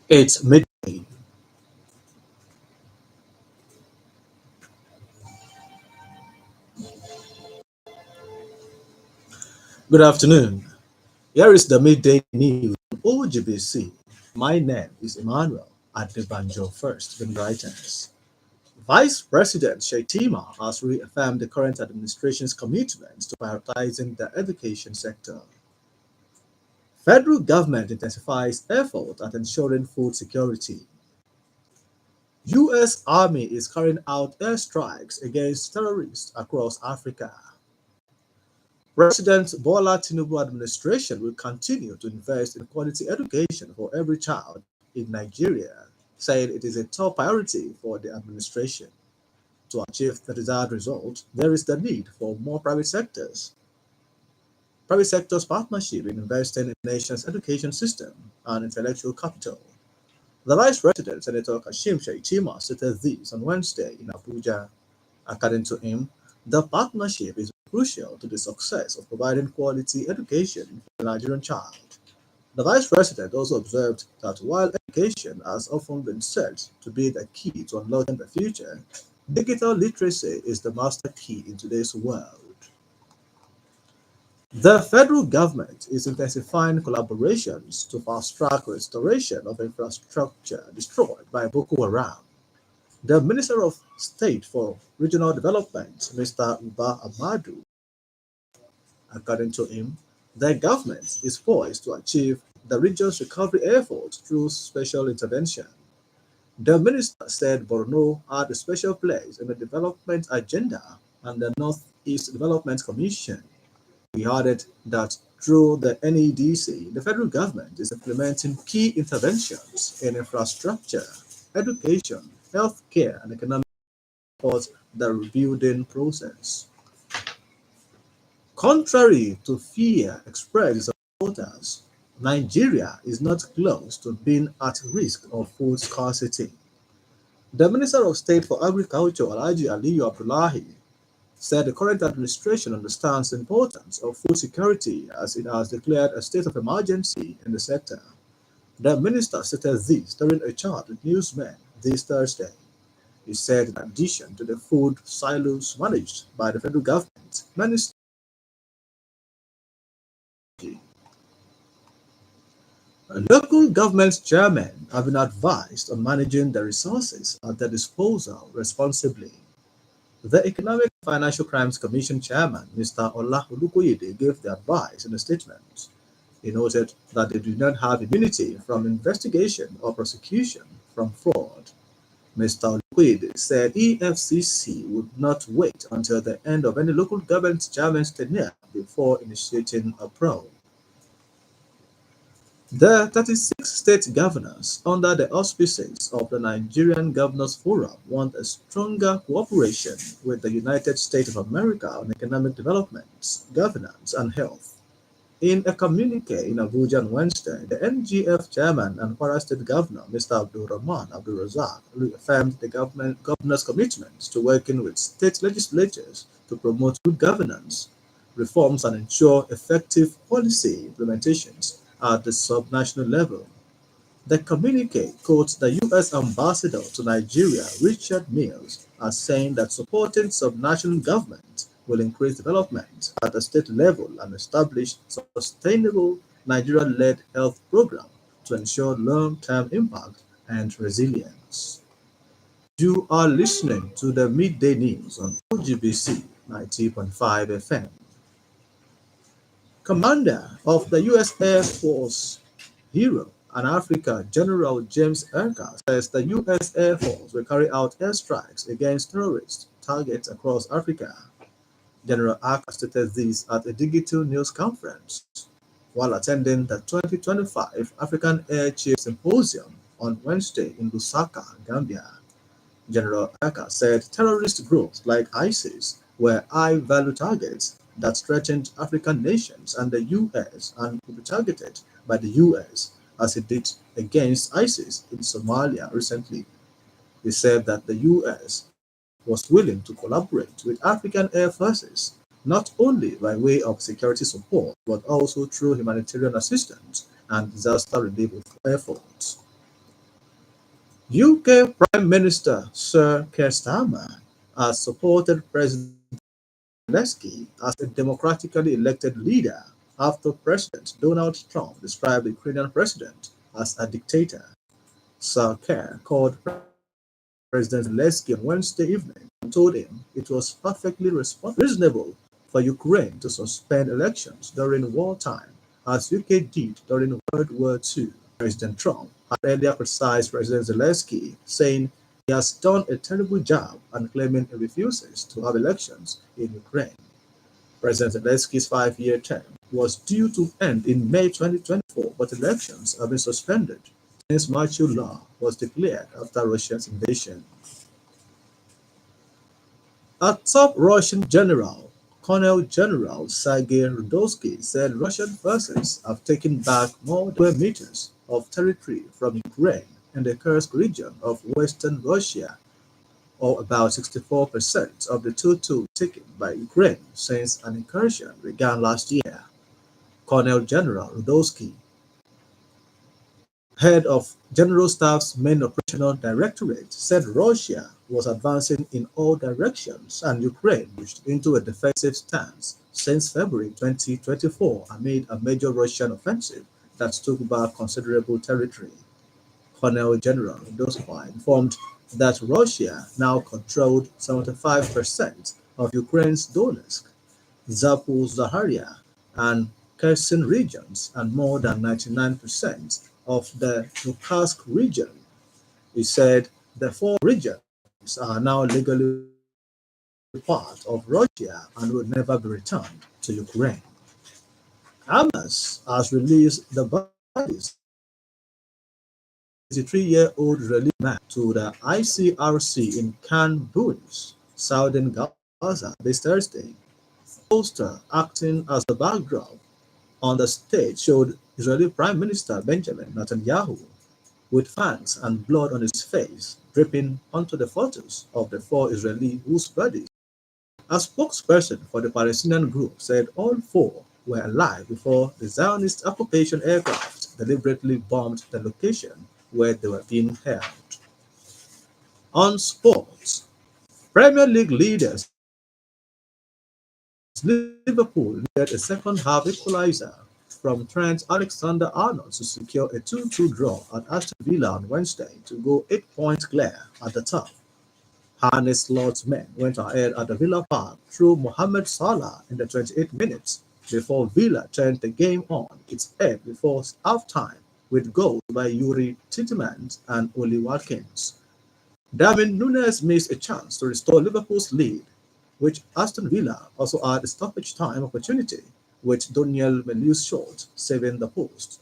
It's midday. Good afternoon. Here is the midday news on OGBC. My name is Emmanuel Adebanjo first, the writers. Vice President Shetima has reaffirmed the current administration's commitment to prioritizing the education sector. Federal government intensifies effort at ensuring food security. U.S. Army is carrying out airstrikes against terrorists across Africa. President Bola Tinubu administration will continue to invest in quality education for every child in Nigeria, saying it is a top priority for the administration. To achieve the desired result, there is the need for more private sector's partnership in investing in the nation's education system and intellectual capital. The Vice President, Senator Kashim Shettima, stated this on Wednesday in Abuja. According to him, the partnership is crucial to the success of providing quality education for the Nigerian child. The Vice President also observed that while education has often been said to be the key to unlocking the future, digital literacy is the master key in today's world. The federal government is intensifying collaborations to fast-track restoration of infrastructure destroyed by Boko Haram. The Minister of State for Regional Development, Mr. Uba Amadu, according to him, the government is poised to achieve the region's recovery efforts through special intervention. The minister said Borno had a special place in the development agenda and the Northeast Development Commission. He added that through the NEDC, the federal government is implementing key interventions in infrastructure, education, healthcare, and economic support the rebuilding process. Contrary to fear expressed by supporters, Nigeria is not close to being at risk of food scarcity. The Minister of State for Agriculture, Alhaji Aliyu Abdullahi, said the current administration understands the importance of food security as it has declared a state of emergency in the sector. The minister stated this during a chat with newsmen this Thursday. He said in addition to the food silos managed by the federal government, many local government chairmen have been advised on managing the resources at their disposal responsibly. The Economic and Financial Crimes Commission chairman, Mr. Ola Olukoyede, gave the advice in a statement. He noted that they do not have immunity from investigation or prosecution from fraud. Mr. Olukoyede said EFCC would not wait until the end of any local government chairman's tenure before initiating a probe. The 36 state governors under the auspices of the Nigerian Governors Forum want a stronger cooperation with the United States of America on economic development, governance, and health. In a communique in Abuja on Wednesday, the NGF chairman and Kwara State Governor, Mr. Abdul Rahman Abdul Razak, reaffirmed the governor's commitment to working with state legislatures to promote good governance, reforms, and ensure effective policy implementations at the subnational level. The communique quotes the U.S. Ambassador to Nigeria, Richard Mills, as saying that supporting subnational government will increase development at the state level and establish sustainable Nigeria-led health program to ensure long-term impact and resilience. You are listening to the midday news on OGBC 90.5 FM. Commander of the U.S. Air Force Hero and Africa General James Erka says the U.S. Air Force will carry out airstrikes against terrorist targets across Africa. General Erka stated this at a digital news conference while attending the 2025 African Air Chief Symposium on Wednesday in Lusaka, Gambia. General Erka said terrorist groups like ISIS were high-value targets that threatened African nations and the US and could be targeted by the US as it did against ISIS in Somalia recently. He said that the US was willing to collaborate with African air forces not only by way of security support but also through humanitarian assistance and disaster relief efforts. UK Prime Minister Sir Keir Starmer has supported President Zelensky as a democratically elected leader after President Donald Trump described the Ukrainian president as a dictator. Sir Keir called President Zelensky on Wednesday evening and told him it was perfectly reasonable for Ukraine to suspend elections during wartime, as UK did during World War II. President Trump had earlier criticized President Zelensky, saying he has done a terrible job and claiming he refuses to have elections in Ukraine. President Zelensky's 5-year term was due to end in May 2024, but elections have been suspended since martial law was declared after Russia's invasion. A top Russian general, Colonel General Sergei Rudovsky, said Russian forces have taken back more than square meters of territory from Ukraine in the Kursk region of western Russia, or about 64% of the total taken by Ukraine since an incursion began last year. Colonel General Rudovsky, head of General Staff's main operational directorate, said Russia was advancing in all directions and Ukraine pushed into a defensive stance since February 2024 amid a major Russian offensive that took back considerable territory. Colonel General Rudovsky informed that Russia now controlled 75% of Ukraine's Donetsk, Zaporizhzhia, and Kherson regions and more than 99% of the Luhansk region. He said the four regions are now legally part of Russia and will never be returned to Ukraine. Hamas has released the bodies of a 83-year-old Israeli man to the ICRC in Khan Yunis, southern Gaza, this Thursday. Poster acting as the backdrop on the stage showed Israeli Prime Minister Benjamin Netanyahu with fangs and blood on his face dripping onto the photos of the four Israelis whose bodies. A spokesperson for the Palestinian group said all four were alive before the Zionist occupation aircraft deliberately bombed the location where they were being held. On sports, Premier League leaders Liverpool needed a second-half equaliser from Trent Alexander-Arnold to secure a 2-2 draw at Aston Villa on Wednesday to go 8 points clear at the top. Arne Slot's men went ahead at the Villa Park through Mohamed Salah in the 28th minutes before Villa turned the game on its head before half-time with goals by Yuri Tielemans and Oli Watkins. Darwin Núñez missed a chance to restore Liverpool's lead, which Aston Villa also had a stoppage time opportunity, with Daniel Menus short saving the post.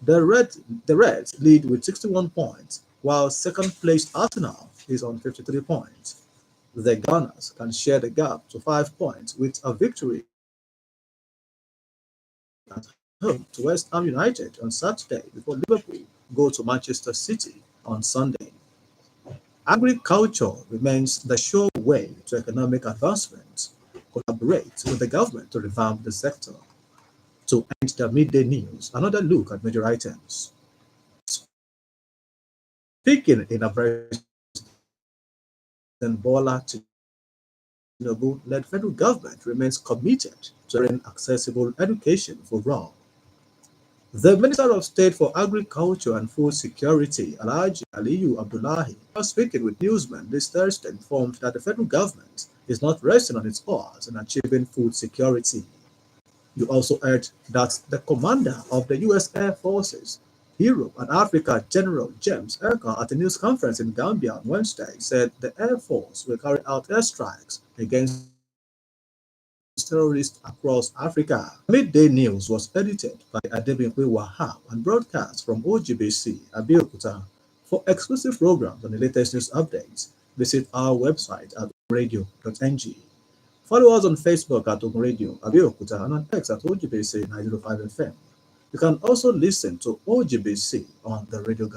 The Reds lead with 61 points, while second-placed Arsenal is on 53 points. The Gunners can share the gap to 5 points with a victory at home to West Ham United on Saturday before Liverpool go to Manchester City on Sunday. Agriculture remains the sure way to economic advancement. Collaborate with the government to revamp the sector. To end the midday news, another look at major items. Speaking in a very Bola Tinubu-led federal government remains committed to ensuring accessible education for all. The Minister of State for Agriculture and Food Security, Alhaji Aliyu Abdullahi, was speaking with newsmen this Thursday, informed that the federal government is not resting on its oars in achieving food security. You also heard that the commander of the U.S. Air Forces, Europe and Africa, General James Erka, at a news conference in Gambia on Wednesday, said the Air Force will carry out airstrikes against terrorists across Africa. Midday News was edited by Adebanjo Wahab and broadcast from OGBC, Abeokuta. For exclusive programs and the latest news updates, visit our website at radio.ng. Follow us on Facebook at Radio Abeokuta and on X at OGBC 905 FM. You can also listen to OGBC on the Radio